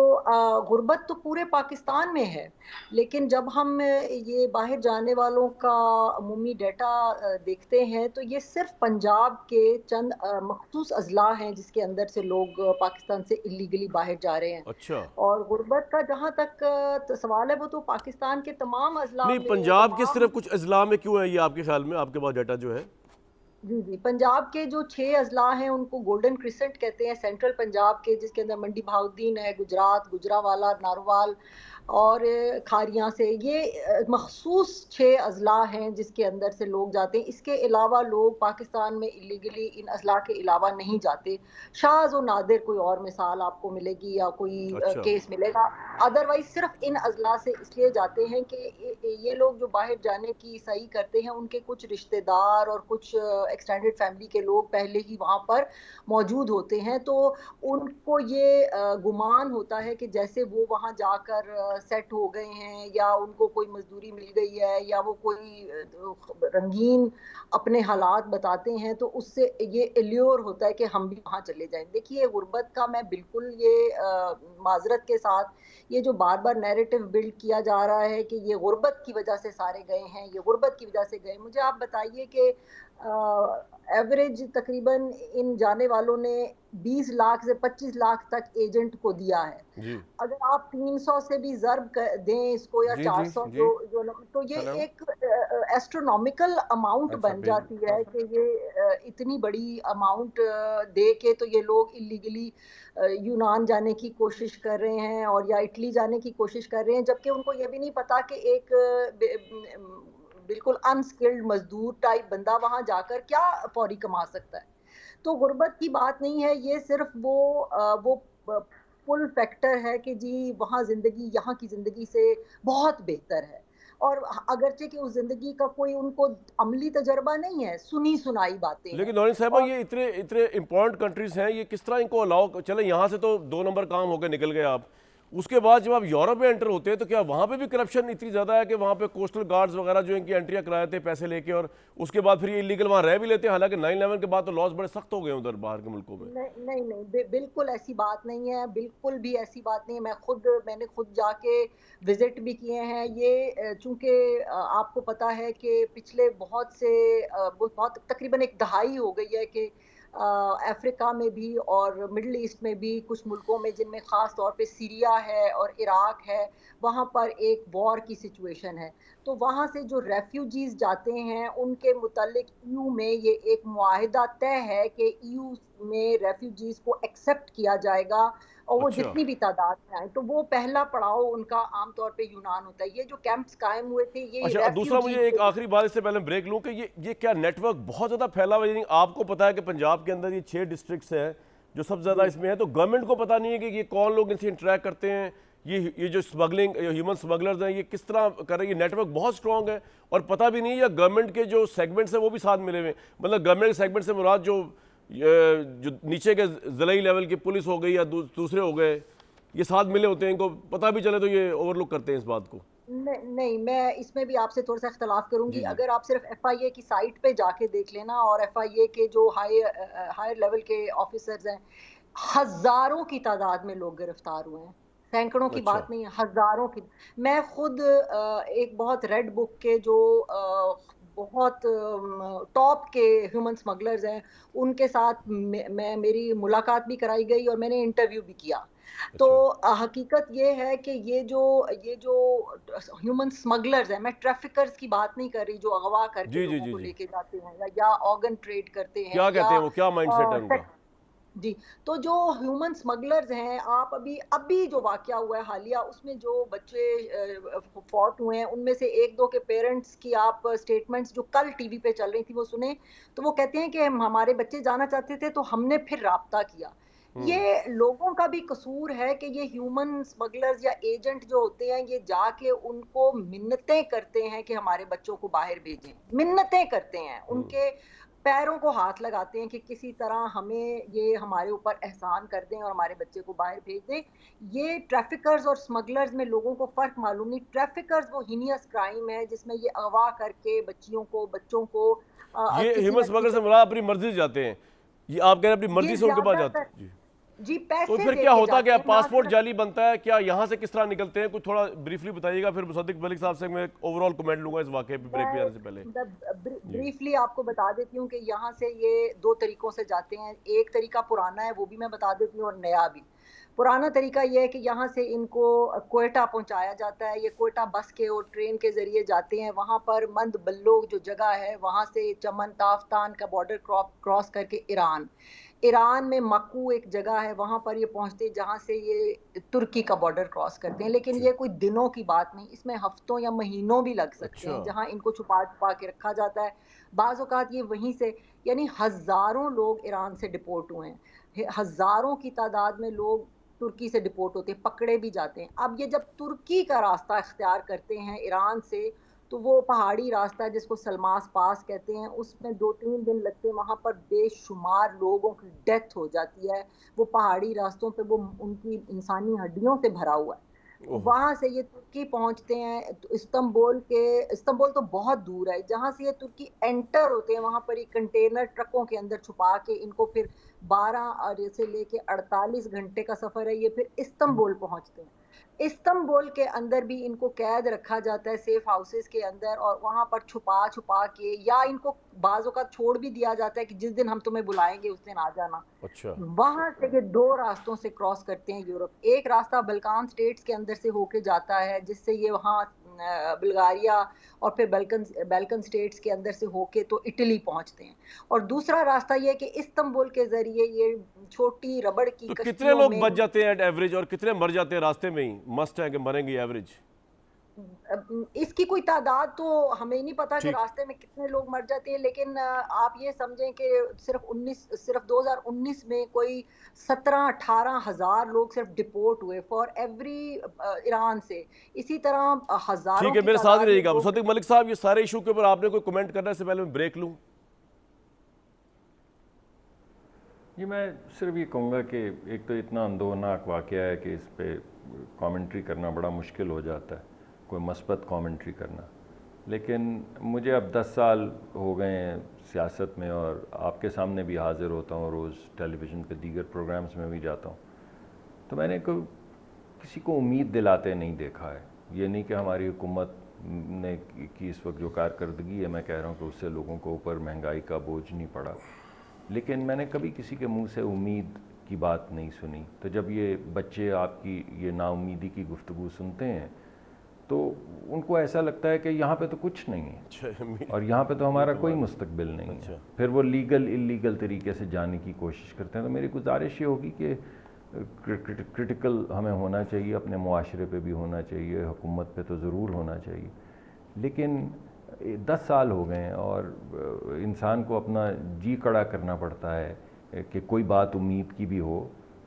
गुर्बत तो पूरे पाकिस्तान में है, लेकिन जब हम ये बाहर जाने वालों का अमूमी डाटा देखते हैं तो ये सिर्फ पंजाब के चंद मखसूस अजला हैं जिसके अंदर से लोग पाकिस्तान से इलीगली बाहर जा रहे हैं। अच्छा। और गुर्बत का जहाँ तक सवाल है, वो तो पाकिस्तान के तमाम अजला नहीं, में पंजाब के तमाम। सिर्फ कुछ अजला में क्यों है ये आपके ख्याल में, आपके पास डाटा जो है? जी जी, पंजाब के जो 6 अजला हैं उनको गोल्डन क्रिसेंट कहते हैं, सेंट्रल पंजाब के, जिसके अंदर मंडी बहाउद्दीन है, गुजरात, गुजरावाला, नारोवाल और खारियां से, ये मखसूस 6 अजला हैं जिसके अंदर से लोग जाते हैं। इसके अलावा लोग पाकिस्तान में इलीगली इन अजला के अलावा नहीं जाते। शाज़ और नादिर कोई और मिसाल आपको मिलेगी या कोई अच्छा। केस मिलेगा, अदरवाइज सिर्फ इन अजला से इसलिए जाते हैं कि ये लोग जो बाहर जाने की सही करते हैं उनके कुछ रिश्तेदार और कुछ एक्सटेंडेड फैमिली के लोग पहले ही वहाँ पर मौजूद होते हैं, तो उनको ये गुमान होता है कि जैसे वो वहाँ जाकर सेट हो गए हैं या उनको कोई मजदूरी मिल गई है या वो कोई रंगीन अपने हालात बताते हैं, तो उससे ये एल्योर होता है कि हम भी वहाँ चले जाएं। देखिए गुर्बत का मैं बिल्कुल ये माजरत के साथ, ये जो बार बार नैरेटिव बिल्ड किया जा रहा है कि ये गुर्बत की वजह से सारे गए हैं, ये गुर्बत की वजह से गए, मुझे आप बताइए कि एवरेज तकरीबन इन जाने वालों ने 20 लाख से 25 लाख तक एजेंट को दिया है। जी। अगर आप 300 से भी ज़र्ब दें इसको या जी 400 जी जो तो ये हेलो। एक एस्ट्रोनॉमिकल अमाउंट अच्छा बन जाती है कि ये इतनी बड़ी अमाउंट दे के तो ये लोग इलीगली यूनान जाने की कोशिश कर रहे हैं और या इटली जाने की कोशिश कर रहे हैं, जबकि उनको ये भी नहीं पता कि एक बिल्कुल अनस्किल्ड मजदूर टाइप बंदा वहां जाकर क्या फौरी कमा सकता है। तो गुर्बत की बात नहीं है, ये सिर्फ वो पुल फैक्टर है कि जी वहाँ जिंदगी यहाँ की जिंदगी से बहुत बेहतर है, और अगरचे कि उस जिंदगी का कोई उनको अमली तजर्बा नहीं है, सुनी सुनाई बातें हैं। लेकिन नौरीन साहबा, और ये इतने इतने इंपॉर्टेंट कंट्रीज हैं, ये किस तरह इनको अलाउ, चले यहाँ से तो 2 नंबर काम होकर निकल गए आप, उसके बाद जब आप यूरोप में एंटर होते हैं तो क्या वहाँ पे भी करप्शन इतनी ज़्यादा है कि वहाँ पे कोस्टल गार्ड्स वगैरह जो इनकी एंट्रियाँ कराए थे पैसे लेके, और उसके बाद फिर ये इलीगल वहाँ रह भी लेते हैं? हालांकि 9/11 के बाद तो लॉस बड़े सख्त हो गए उधर बाहर के मुल्कों में। नहीं नहीं नहीं, बिल्कुल ऐसी बात नहीं है, बिल्कुल भी ऐसी बात नहीं है। मैंने खुद जाके विजिट भी किए हैं। ये चूंकि आपको पता है कि पिछले बहुत तकरीबन एक दहाई हो गई है कि अफ्रीका में भी और मिडल ईस्ट में भी कुछ मुल्कों में, जिनमें ख़ास तौर पे सीरिया है और इराक है, वहाँ पर एक वॉर की सिचुएशन है। तो वहाँ से जो रेफ्यूजीज जाते हैं उनके मुतालिक ईयू में ये एक मुआहिदा तय है कि ईयू में रेफ्यूजीज को एक्सेप्ट किया जाएगा, और वो अच्छा। जितनी भी तादाद में आए, तो वो पहला पड़ाव उनका आमतौर पे यूनान होता है। ये जो कैंप्स कायम हुए थे ये अच्छा, दूसरा रेफ्यूजी मुझे एक के। आखिरी बात इससे पहले ब्रेक लूं कि ये क्या नेटवर्क बहुत ज़्यादा फैला हुआ है? यानी आपको पता है कि पंजाब के अंदर ये 6 डिस्ट्रिक्ट्स हैं जो सबसे ज़्यादा इसमें है, तो गवर्नमेंट को पता नहीं है कि ये कौन लोग इनसे इंटरेक्ट करते हैं, ये जो स्मगलिंग ह्यूमन स्मगलर्स हैं ये किस तरह कर रहे हैं? ये नेटवर्क बहुत स्ट्रॉन्ग है और पता भी नहीं है, या गवर्नमेंट के जो सेगमेंट्स हैं वो भी साथ मिले हुए हैं? मतलब गवर्नमेंट के सेगमेंट से मुराद जो नीचे के ज़िलाई लेवल की पुलिस हो गई या दूसरे हो गए, ये साथ मिले होते हैं, इनको पता भी चले तो ये ओवरलुक करते हैं इस बात को। नहीं, मैं इसमें भी आपसे थोड़ा सा इख्तलाफ करूंगी। जी जी। अगर आप सिर्फ एफआईए की साइट पे जाके देख लेना, और एफआईए के जो हायर लेवल के ऑफिसर्स हैं, हजारों की तादाद में लोग गिरफ्तार हुए हैं, सैकड़ों की अच्छा। बात नहीं है, हजारों की। मैं खुद एक बहुत रेड बुक के जो बहुत टॉप के ह्यूमन स्मगलर्स हैं उनके साथ मेरी मुलाकात भी कराई गई और मैंने इंटरव्यू भी किया। तो अच्छा। हकीकत ये है कि ये जो ह्यूमन स्मगलर्स हैं, मैं ट्रैफिकर्स की बात नहीं कर रही जो अगवा करके जी जी लोगों जी को जी। लेके जाते हैं या ऑर्गन ट्रेड करते हैं क्या कहते या हैं वो, क्या माइंड सेट है उनका? सेक्स। जी, तो जो ह्यूमन स्मगलर्स हैं, आप अभी जो वाकया हुआ है हालिया, उसमें जो बच्चे फौत हुए हैं उनमें से एक दो के पेरेंट्स की आप स्टेटमेंट्स जो कल टीवी पे चल रही थी वो सुने, तो वो कहते हैं कि हमारे बच्चे जाना चाहते थे तो हमने फिर राब्ता किया। ये लोगों का भी कसूर है कि ये ह्यूमन स्मगलर्स या एजेंट जो होते हैं ये जाके उनको मिन्नतें करते हैं कि हमारे बच्चों को बाहर भेजें, मिन्नतें करते हैं उनके पैरों को हाथ लगाते हैं कि किसी तरह हमें ये हमारे ऊपर एहसान कर दें और हमारे बच्चे को बाहर भेज दें। ये ट्रैफिकर्स और स्मगलर्स में लोगों को फ़र्क मालूम नहीं। ट्रैफिकर्स वो हीनियस क्राइम है जिसमें ये अगवा करके बच्चों को ये किसी हिम्मत न मगर से किसी मुराद अपनी मर्जी से जाते हैं, ये आप कह रहे हैं अपनी मर्जी ये से उनके पास जाते ज़्यादातर हैं जी। जी तो पैसे फिर दे क्या के होता जाते क्या, हैं, ना पासपोर्ट सिर्फ जाली बनता है क्या, यहाँ से किस तरह निकलते हैं, कुछ थोड़ा ब्रीफली बताइएगा, फिर मुसद्दिक मलिक साहब से मैं ओवरऑल कमेंट लूंगा इस वाकये पे ब्रेक पे जाने से पहले जी। ब्रीफली आपको बता देती हूँ कि यहाँ से ये 2 तरीकों से जाते हैं। एक तरीका पुराना है, वो भी मैं बता देती हूँ, और नया भी। पुराना तरीका ये है कि यहाँ से इनको क्वेटा पहुँचाया जाता है। ये क्वेटा बस के और ट्रेन के ज़रिए जाते हैं। वहाँ पर मंद बल्लोग जो जगह है, वहाँ से चमन ताफ्तान का बॉर्डर क्रॉस करके ईरान में मक्कू एक जगह है, वहाँ पर ये पहुँचते हैं जहाँ से ये तुर्की का बॉर्डर क्रॉस करते हैं। लेकिन अच्छा ये कोई दिनों की बात नहीं, इसमें हफ्तों या महीनों भी लग सकते अच्छा हैं, जहाँ इनको छुपा-छुपा के रखा जाता है। बाज़ औक़ात ये वहीं से, यानी हज़ारों लोग ईरान से डिपोर्ट हुए हैं। हज़ारों की तादाद में लोग तुर्की से डिपोर्ट होते हैं, पकड़े भी जाते हैं। अब ये जब तुर्की का रास्ता इख्तियार करते हैं ईरान से, तो वो पहाड़ी रास्ता है जिसको सलमास पास कहते हैं, उसमें 2-3 दिन लगते हैं। वहाँ पर बेशुमार लोगों की डेथ हो जाती है। वो पहाड़ी रास्तों पे वो उनकी इंसानी हड्डियों से भरा हुआ है। ओहो वहाँ से ये तुर्की पहुँचते हैं, तो इस्तांबुल तो बहुत दूर है। जहाँ से ये तुर्की एंटर होते हैं, वहाँ पर ये कंटेनर ट्रकों के अंदर छुपा के इनको फिर 12 और से लेके 48 घंटे का सफ़र है, ये फिर इस्तांबुल पहुँचते हैं। इस्तांबुल के अंदर भी इनको कैद रखा जाता है सेफ हाउसेस के अंदर, और वहाँ पर छुपा-छुपा के, या इनको बाज़ औक़ात छोड़ भी दिया जाता है कि जिस दिन हम तुम्हें बुलाएँगे उस दिन आ जाना। अच्छा वहाँ से ये 2 रास्तों से क्रॉस करते हैं यूरोप। एक रास्ता बल्कान स्टेट्स के अंदर से होके जाता है, जिससे ये वहाँ बुल्गारिया और फिर बाल्कन स्टेट्स के अंदर से होके तो इटली पहुँचते हैं। और दूसरा रास्ता ये है कि इस्तांबुल के ज़रिए ये छोटी रबड़ की तो कितने कश्तियों लोग में बच जाते हैं एट एवरेज और कितने मर जाते हैं रास्ते में ही, मस्ट है कि मरेंगे एवरेज? इसकी कोई तादाद तो हमें नहीं पता कि ठीक रास्ते में कितने लोग मर जाते हैं, लेकिन आप ये समझें कि सिर्फ 2019 में कोई 17-18 हज़ार लोग सिर्फ डिपोर्ट हुए फॉर एवरी ईरान से। इसी तरह हज़ारों ठीक है, की मेरे साथ ही तादाद में रहिएगा लोग मुसद्दिक मलिक साहब। ये सारे इशू के ऊपर आपने कोई कमेंट करना है इससे पहले मैं ब्रेक लूँ? जी, मैं सिर्फ ये कहूँगा कि एक तो इतना अंदोनाक वाक़या है कि इस पे कमेंट्री करना बड़ा मुश्किल हो जाता है, कोई मस्बत कमेंट्री करना। लेकिन मुझे अब 10 साल हो गए हैं सियासत में, और आपके सामने भी हाज़िर होता हूँ रोज़, टेलीविज़न पे दीगर प्रोग्राम्स में भी जाता हूँ। तो मैंने किसी को उम्मीद दिलाते नहीं देखा है। ये नहीं कि हमारी हुकूमत ने की इस वक्त जो कारकर्दगी है, मैं कह रहा हूँ कि उससे लोगों को ऊपर महंगाई का बोझ नहीं पड़ा, लेकिन मैंने कभी किसी के मुंह से उम्मीद की बात नहीं सुनी। तो जब ये बच्चे आपकी ये नाउम्मीदी की गुफ्तगू सुनते हैं तो उनको ऐसा लगता है कि यहाँ पे तो कुछ नहीं है और यहाँ पे तो हमारा कोई मुस्तकबिल नहीं है। फिर वो लीगल इलीगल तरीके से जाने की कोशिश करते हैं। तो मेरी गुजारिश ये होगी कि क्रिटिकल हमें होना चाहिए, अपने मुआशरे पे भी होना चाहिए, हुकूमत पे तो ज़रूर होना चाहिए, लेकिन 10 साल हो गए हैं और इंसान को अपना जी कड़ा करना पड़ता है कि कोई बात उम्मीद की भी हो,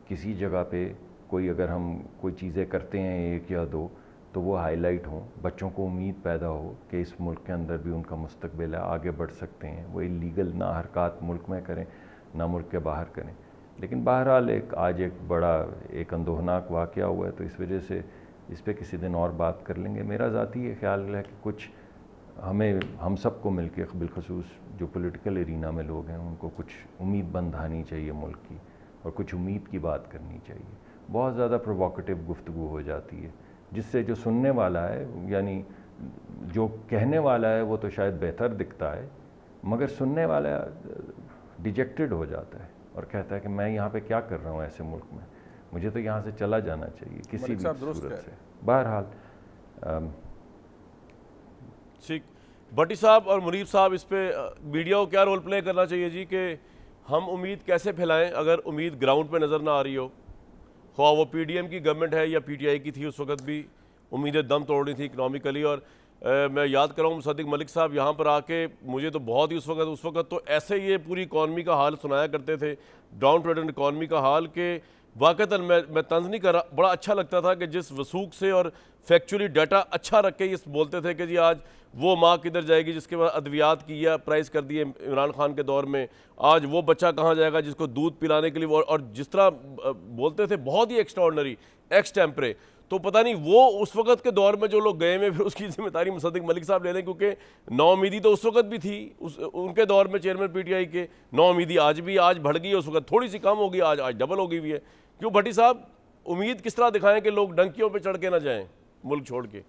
किसी जगह पे कोई अगर हम कोई चीज़ें करते हैं 1 या 2 तो वो हाईलाइट हों, बच्चों को उम्मीद पैदा हो कि इस मुल्क के अंदर भी उनका मुस्तकबिल है, आगे बढ़ सकते हैं। वो इलीगल ना हरकत मुल्क में करें ना मुल्क के बाहर करें। लेकिन बहरहाल आज एक बड़ा अंदोहनाक वाक़या हुआ है, तो इस वजह से इस पर किसी दिन और बात कर लेंगे। मेरा ज़ाती ये ख्याल है कि कुछ हम सबको मिल के, बिलखसूस जो पॉलिटिकल एरिना में लोग हैं, उनको कुछ उम्मीद बंधानी चाहिए मुल्क की और कुछ उम्मीद की बात करनी चाहिए। बहुत ज़्यादा प्रोवोकेटिव गुफ्तगू हो जाती है जिससे जो सुनने वाला है, यानी जो कहने वाला है, वो तो शायद बेहतर दिखता है, मगर सुनने वाला डिजेक्टेड हो जाता है और कहता है कि मैं यहाँ पे क्या कर रहा हूँ ऐसे मुल्क में, मुझे तो यहाँ से चला जाना चाहिए किसी भी सूरत से। बहरहाल ठीक, भट्टी साहब और मुनीब साहब, इस पे मीडिया को क्या रोल प्ले करना चाहिए जी कि हम उम्मीद कैसे फैलाएं अगर उम्मीद ग्राउंड पे नज़र ना आ रही हो? ख्वाह वो पीडीएम की गवर्नमेंट है या पीटीआई की थी, उस वक्त भी उम्मीदें दम तोड़ रही थी इकनॉमिकली। और मैं याद कर रहा हूँ मुसद्दिक मलिक साहब यहाँ पर आके मुझे तो बहुत ही उस वक्त तो ऐसे ये पूरी इकॉनमी का हाल सुनाया करते थे, डाउन ट्रेडन इकॉनमी का हाल, कि वाकईतन मैं तंज नहीं कर रहा, बड़ा अच्छा लगता था कि जिस वसूख से और फैक्चुअली डाटा अच्छा रख के ये बोलते थे कि जी आज वो माँ किधर जाएगी जिसके बाद अद्वियात की या प्राइस कर दिए इमरान खान के दौर में, आज वो बच्चा कहाँ जाएगा जिसको दूध पिलाने के लिए, और जिस तरह बोलते थे बहुत ही एक्स्ट्राऑर्डिनरी एक्स टेम्परे। तो पता नहीं वो उस वक्त के दौर में जो लोग गए में फिर उसकी जिम्मेदारी मुसद्दिक मलिक साहब ले लें, क्योंकि नाउमीदी तो उस वक्त भी थी उनके दौर में चेयरमैन पीटीआई के, नाउमीदी आज भी, आज बढ़ गई है, उस वक्त थोड़ी सी कम होगी, आज डबल हो गई हुई है। क्यों भट्टी साहब, उम्मीद किस तरह दिखाएं कि लोग डंकियों पे चढ़ के ना जाएं मुल्क छोड़ के?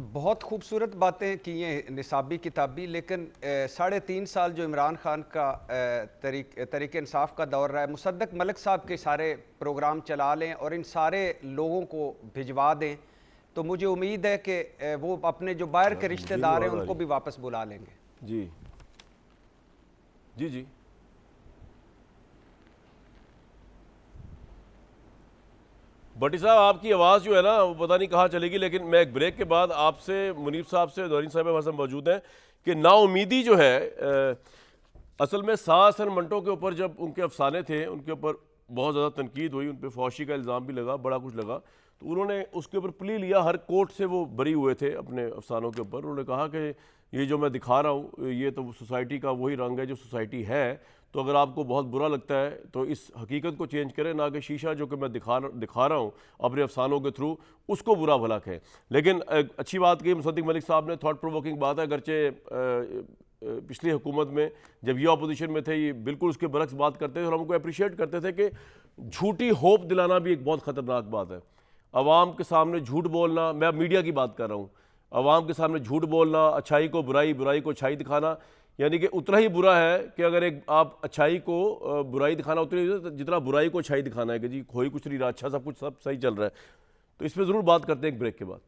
बहुत खूबसूरत बातें की हैं निसाबी किताबी, लेकिन 3.5 साल जो इमरान खान का तरीके इंसाफ का दौर रहा है, मुसद्दक मलिक साहब के सारे प्रोग्राम चला लें और इन सारे लोगों को भिजवा दें, तो मुझे उम्मीद है कि वो अपने जो बाहर के रिश्तेदार हैं उनको भी वापस बुला लेंगे। जी जी जी। भट्टी साहब, आपकी आवाज़ जो है ना वो पता नहीं कहाँ चलेगी, लेकिन मैं एक ब्रेक के बाद आपसे, मुनीब साहब से, दौरीन साहब हमारे साथ मौजूद हैं, कि नाउमीदी जो है असल में शाह हसन मंटो के ऊपर जब उनके अफसाने थे उनके ऊपर बहुत ज़्यादा तनकीद हुई, उन पर फौशी का इल्ज़ाम भी लगा, बड़ा कुछ लगा, तो उन्होंने उसके ऊपर प्ली लिया, हर कोर्ट से वो बरी हुए थे अपने अफसानों के ऊपर। उन्होंने कहा कि ये जो मैं दिखा रहा हूँ ये तो सोसाइटी का वही रंग है जो सोसाइटी है, तो अगर आपको बहुत बुरा लगता है तो इस हकीकत को चेंज करें, ना कि शीशा जो कि मैं दिखा रहा हूँ अपने अफसानों के थ्रू उसको बुरा भला कहें। लेकिन अच्छी बात की मुसद्दिक मलिक साहब ने, थॉट प्रोवोकिंग बात है, अगरचे पिछली हुकूमत में जब ये अपोजिशन में थे ये बिल्कुल उसके बरक्स बात करते थे और हमको अप्रिशिएट करते थे कि झूठी होप दिलाना भी एक बहुत ख़तरनाक बात है। अवाम के सामने झूठ बोलना, मैं मीडिया की बात कर रहा हूँ, अवाम के सामने झूठ बोलना, अच्छाई को बुराई, बुराई को अच्छाई दिखाना, यानी कि उतना ही बुरा है कि अगर एक आप अच्छाई को बुराई दिखाना उतनी जितना बुराई को अच्छाई दिखाना है कि जी कोई कुछ नहीं रहा, अच्छा सब कुछ सब सही चल रहा है। तो इस पर ज़रूर बात करते हैं एक ब्रेक के बाद।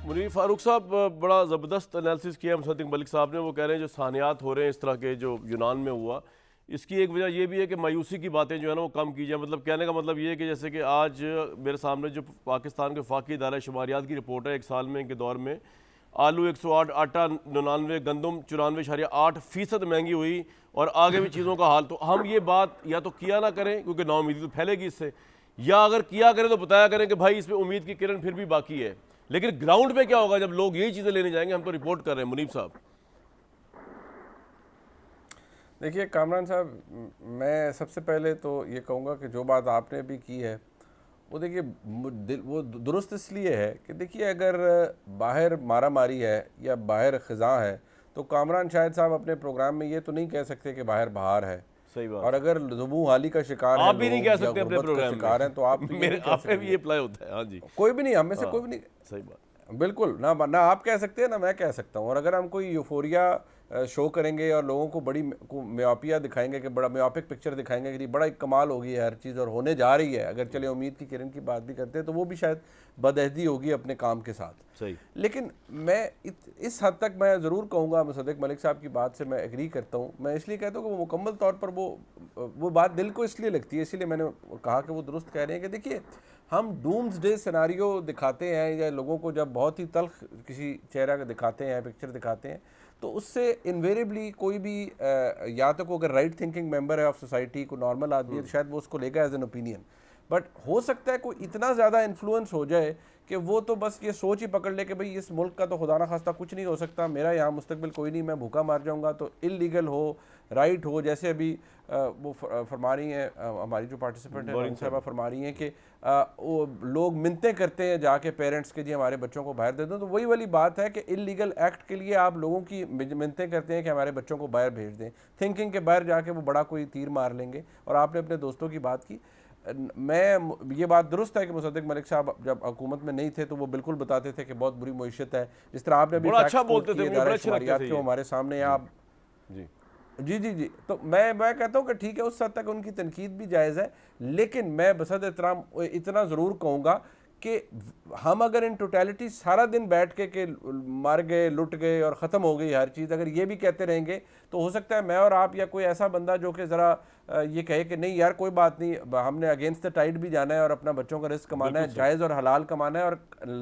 मुनीर फारूक साहब, बड़ा ज़बरदस्त एनालिसिस किया मुसद्दिक मलिक साहब ने। वो कह रहे हैं जो सानियात हो रहे हैं इस तरह के जो यूनान में हुआ, इसकी एक वजह ये भी है कि मायूसी की बातें जो है ना वो कम की जाए। मतलब कहने का मतलब ये है कि जैसे कि आज मेरे सामने जो पाकिस्तान के वफाकी इदारा शुमारियात की रिपोर्ट है, एक साल में इनके दौर में आलू 108, आटा 99, गंदम 94.8% महंगी हुई और आगे भी चीज़ों का हाल। तो हम ये बात या तो किया ना करें क्योंकि नाउमीदी तो फैलेगी इससे, या अगर किया करें तो बताया करें कि भाई इसमें उम्मीद की किरण फिर भी बाकी है। लेकिन ग्राउंड पे क्या होगा जब लोग यही चीज़ें लेने जाएंगे? हम तो रिपोर्ट कर रहे हैं मुनीब साहब। देखिए कामरान साहब, मैं सबसे पहले तो ये कहूँगा कि जो बात आपने भी की है वो देखिए वो दुरुस्त इसलिए है कि देखिए अगर बाहर मारा मारी है या बाहर ख़ज़ा है तो कामरान शाहिद साहब अपने प्रोग्राम में ये तो नहीं कह सकते कि बाहर बहार है। सही बात। और अगर ज़ुबू हाली का शिकार आप भी नहीं कह सकते अपने प्रोग्राम शिकार हैं तो आप मेरे आप पे भी ये अप्लाई होता है। हाँ जी, कोई भी नहीं, हम में से कोई भी नहीं। सही बात, बिल्कुल ना आप कह सकते हैं ना मैं कह सकता हूँ। और अगर हम कोई यूफोरिया शो करेंगे और लोगों को बड़ी म्योपिया दिखाएंगे कि बड़ा म्योपिक पिक्चर दिखाएंगे कि बड़ा एक कमाल होगी हर चीज़ और होने जा रही है, अगर चले उम्मीद की किरण की बात भी करते हैं तो वो भी शायद बदअहदी होगी अपने काम के साथ। सही। लेकिन मैं इस हद तक मैं ज़रूर कहूँगा, मुसद्दिक मलिक साहब की बात से मैं एग्री करता हूँ। मैं इसलिए कहता हूँ कि वो मुकम्मल तौर पर वो बात दिल को इसलिए लगती है, इसलिए मैंने कहा कि वो दुरुस्त कह रहे हैं कि देखिए हम डूम्सडे सिनारियो दिखाते हैं या लोगों को जब बहुत ही तल्ख किसी चेहरा का दिखाते हैं, पिक्चर दिखाते हैं, तो उससे इन्वेरियबली कोई भी या तो अगर राइट थिंकिंग मेंबर है ऑफ सोसाइटी को नॉर्मल आदमी है तो शायद वो उसको लेगा एज एन ओपिनियन। बट हो सकता है कोई इतना ज़्यादा इन्फ्लुएंस हो जाए कि वो तो बस ये सोच ही पकड़ ले कि भाई इस मुल्क का तो खुदा ना खास्ता कुछ नहीं हो सकता, मेरा यहाँ मुस्तकबिल कोई नहीं, मैं भूखा मार जाऊँगा। तो इलीगल हो राइट हो, जैसे अभी वो फरमा रही हैं हमारी जो पार्टिसिपेंट है उन साहबा फरमा रही हैं कि वो लोग मिन्नतें करते हैं जाके पेरेंट्स के जी हमारे बच्चों को बाहर दे दो। तो वही वाली बात है कि इलीगल एक्ट के लिए आप लोगों की मिन्नतें करते हैं कि हमारे बच्चों को बाहर भेज दें, थिंकिंग के बाहर जाके वो बड़ा कोई तीर मार लेंगे। और आपने अपने दोस्तों की बात की, मैं ये बात दुरुस्त है कि मुसद्दिक मलिक साहब जब हुकूमत में नहीं थे तो वो बिल्कुल बताते थे कि बहुत बुरी मईशत है, जिस तरह आपने भी अच्छा बोलते थे, थे हमारे सामने आप जी जी जी। तो मैं कहता हूँ कि ठीक है उस हद तक उनकी तनकीद भी जायज़ है, लेकिन मैं बसद एहतराम इतना ज़रूर कहूँगा कि हम अगर इन टोटलिटी सारा दिन बैठ के मर गए, लुट गए और ख़त्म हो गई हर चीज़, अगर ये भी कहते रहेंगे तो हो सकता है मैं और आप या कोई ऐसा बंदा जो कि ज़रा ये कहे कि नहीं यार कोई बात नहीं, हमने अगेंस्ट द टाइड भी जाना है और अपना बच्चों का रिस्क कमाना है, जायज़ और हलाल कमाना है और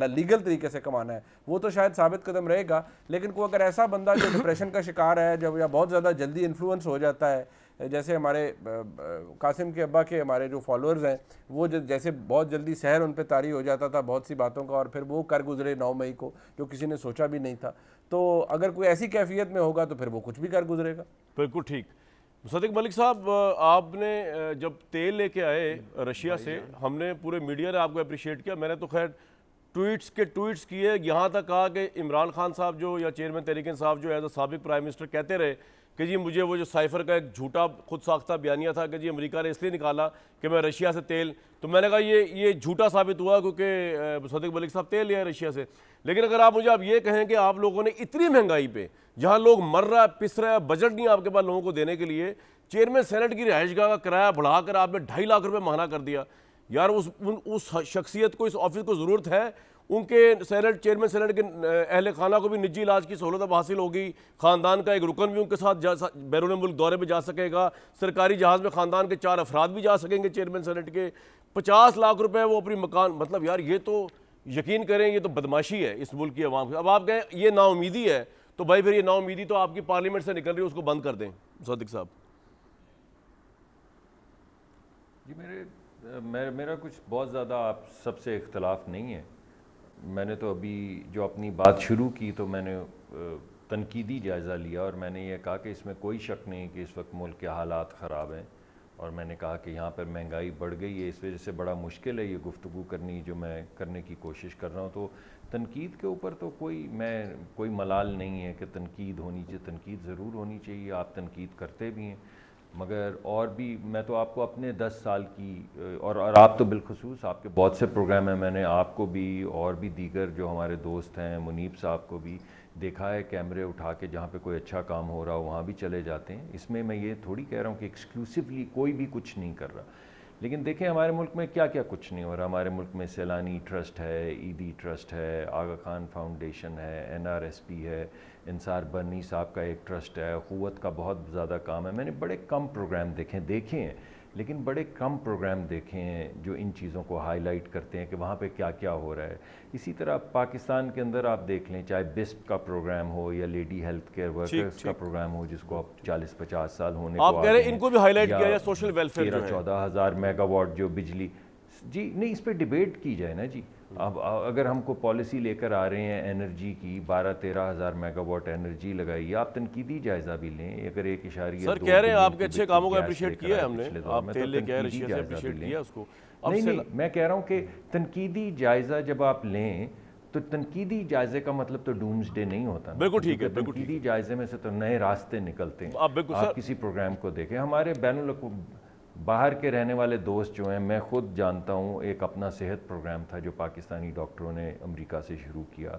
लीगल तरीके से कमाना है, वो तो शायद साबित कदम रहेगा। लेकिन कोई अगर ऐसा बंदा जो डिप्रेशन का शिकार है जब, या बहुत ज़्यादा जल्दी इन्फ्लुएंस हो जाता है, जैसे हमारे कासिम के अब्बा के हमारे जो फॉलोअर्स हैं वो जैसे बहुत जल्दी सहर उन पे तारी हो जाता था बहुत सी बातों का, और फिर वो कर गुजरे 9 मई को जो किसी ने सोचा भी नहीं था। तो अगर कोई ऐसी कैफियत में होगा तो फिर वो कुछ भी कर गुजरेगा। बिल्कुल ठीक। सदिक मलिक साहब, आपने जब तेल लेके आए रशिया से, हमने पूरे मीडिया ने आपको अप्रिशिएट किया। मैंने तो खैर ट्वीट्स किए, यहाँ तक कहा कि इमरान खान साहब जो, या चेयरमैन तहरीक इंसाफ जो एज अ साबिक प्राइम मिनिस्टर कहते रहे कि जी मुझे वो जो साइफर का एक झूठा खुद साख्ता बयानिया था कि जी अमेरिका ने इसलिए निकाला कि मैं रशिया से तेल, तो मैंने कहा ये झूठा साबित हुआ क्योंकि सदिक मलिक साहब तेल लिया रशिया से। लेकिन अगर आप मुझे आप ये कहें कि आप लोगों ने इतनी महंगाई पे, जहाँ लोग मर रहा है, पिस रहा है, बजट नहीं आपके पास लोगों को देने के लिए, चेयरमैन सेनेट की रिहाइशगाह का किराया बढ़ाकर आपने 2.5 लाख रुपये महंगा कर दिया। यार उस शख्सियत को, इस ऑफिस को ज़रूरत है, उनके चेयरमैन सेनेट के अहल खाना को भी निजी इलाज की सहूलत अब हासिल होगी, ख़ानदान का एक रुकन भी उनके साथ बैरून मुल्क दौरे पे जा सकेगा, सरकारी जहाज़ में ख़ानदान के 4 अफराद भी जा सकेंगे चेयरमैन सेनेट के, 50 लाख रुपए वो अपनी मकान, मतलब यार ये तो यकीन करें ये तो बदमाशी है इस मुल्क की आवाम की। अब आप कहें ये नाउमीदी है, तो भाई फिर ये नाउमीदी तो आपकी पार्लियामेंट से निकल रही है, उसको बंद कर दें सदिक साहब। जी मेरा कुछ बहुत ज़्यादा आप सबसे इख्तलाफ नहीं है। मैंने तो अभी जो अपनी बात शुरू की तो मैंने तनकीदी जायज़ा लिया और मैंने ये कहा कि इसमें कोई शक नहीं कि इस वक्त मुल्क के हालात ख़राब हैं, और मैंने कहा कि यहाँ पर महंगाई बढ़ गई है, इस वजह से बड़ा मुश्किल है ये गुफ्तगू करनी जो मैं करने की कोशिश कर रहा हूँ। तो तनकीद के ऊपर तो कोई मलाल नहीं है कि तनकीद होनी चाहिए, तनकीद ज़रूर होनी चाहिए, आप तनकीद करते भी हैं, मगर और भी मैं तो आपको अपने 10 साल की और आप तो बिलखसूस आपके बहुत से प्रोग्राम हैं, मैंने आपको भी और भी दीगर जो हमारे दोस्त हैं मुनीब साहब को भी देखा है कैमरे उठा के, जहाँ पे कोई अच्छा काम हो रहा हो वहाँ भी चले जाते हैं। इसमें मैं ये थोड़ी कह रहा हूँ कि एक्सक्लूसिवली कोई भी कुछ नहीं कर रहा, लेकिन देखें हमारे मुल्क में क्या क्या कुछ नहीं हो रहा। हमारे मुल्क में सैलानी ट्रस्ट है, ईदी ट्रस्ट है, आगा खान फाउंडेशन है, NRSP है, इंसार बर्नी साहब का एक ट्रस्ट है, क़ुव्वत का बहुत ज़्यादा काम है। मैंने बड़े कम प्रोग्राम देखे हैं, लेकिन बड़े कम प्रोग्राम देखे हैं जो इन चीज़ों को हाईलाइट करते हैं कि वहाँ पे क्या क्या हो रहा है। इसी तरह पाकिस्तान के अंदर आप देख लें, चाहे बिस्प का प्रोग्राम हो या लेडी हेल्थ केयर वर्कर्स का प्रोग्राम हो, जिसको अब 40-50 साल होने को आप कह रहे हैं इनको भी हाईलाइट किया जाए, सोशल वेलफेयर 13-14 हज़ार मेगावाट जो बिजली, जी नहीं इस पर डिबेट की जाए ना जी। अब अगर हमको पॉलिसी लेकर आ रहे हैं एनर्जी की, 12-13 हज़ार मेगावाट एनर्जी लगाई, आप तनकीदी जायज़ा भी लें। अगर 1.2 सर कह रहे हैं आपके अच्छे कामों को अप्रिशिएट किया है हमने, आप तेल लेके आए रशिया से, अप्रिशिएट किया उसको। नहीं, मैं कह रहा हूँ कि तनकीदी जायज़ा जब आप लें तो तनकीदी जायज़े का मतलब तो डूम्सडे नहीं होता। बिल्कुल ठीक है, तनकीदी जायज़े में से तो नए रास्ते निकलते हैं। आप किसी प्रोग्राम को देखें, हमारे बैनुल बाहर के रहने वाले दोस्त जो हैं, मैं ख़ुद जानता हूँ, एक अपना सेहत प्रोग्राम था जो पाकिस्तानी डॉक्टरों ने अमेरिका से शुरू किया,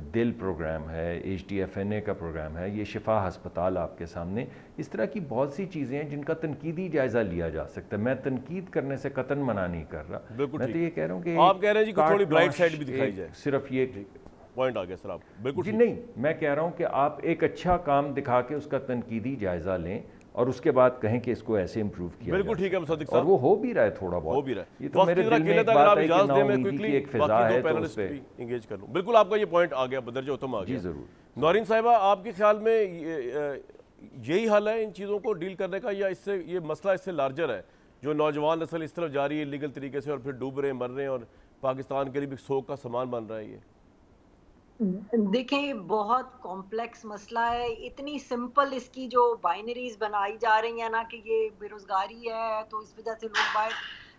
दिल प्रोग्राम है, HDFNA का प्रोग्राम है, ये शिफा हस्पताल आपके सामने, इस तरह की बहुत सी चीज़ें हैं जिनका तनकीदी जायज़ा लिया जा सकता है। मैं तनकीद करने से कतन मना नहीं कर रहा, मैं तो ये कह रहा हूँ कि आप कह रहे हैं जी थोड़ी ब्राइट साइड भी दिखाई जाए, सिर्फ ये पॉइंट आ गया सर। आप बिल्कुल जी नहीं, मैं कह रहा हूँ कि आप एक अच्छा काम दिखा के उसका तनकीदी जायज़ा लें और उसके बाद कहें कि इसको ऐसे इंप्रूव किया। बिल्कुल ठीक है सदिक साहब, और वो हो भी रहा है, थोड़ा बहुत हो भी रहा है। ये तो मेरे दिल में एक बात है कि नाउमीदी की एक फिजा है, तो उस पे एंगेज कर लूं। बिल्कुल आपका ये पॉइंट आ गया, बदरजा उत्तम आ गया जी जरूर। नौरीन साहिबा, आपके ख्याल में यही हल है इन चीज़ों को डील करने का, या इससे ये मसला इससे लार्जर है, जो नौजवान नस्ल इस तरफ जा रही है लीगल तरीके से और फिर डूब रहे हैं, मर रहे हैं, और पाकिस्तान के लिए भी शोक का सामान बन रहा है ये? देखिए बहुत कॉम्प्लेक्स मसला है। इतनी सिंपल इसकी जो बाइनरीज बनाई जा रही है ना कि ये बेरोजगारी है तो इस वजह से लोग बाहर,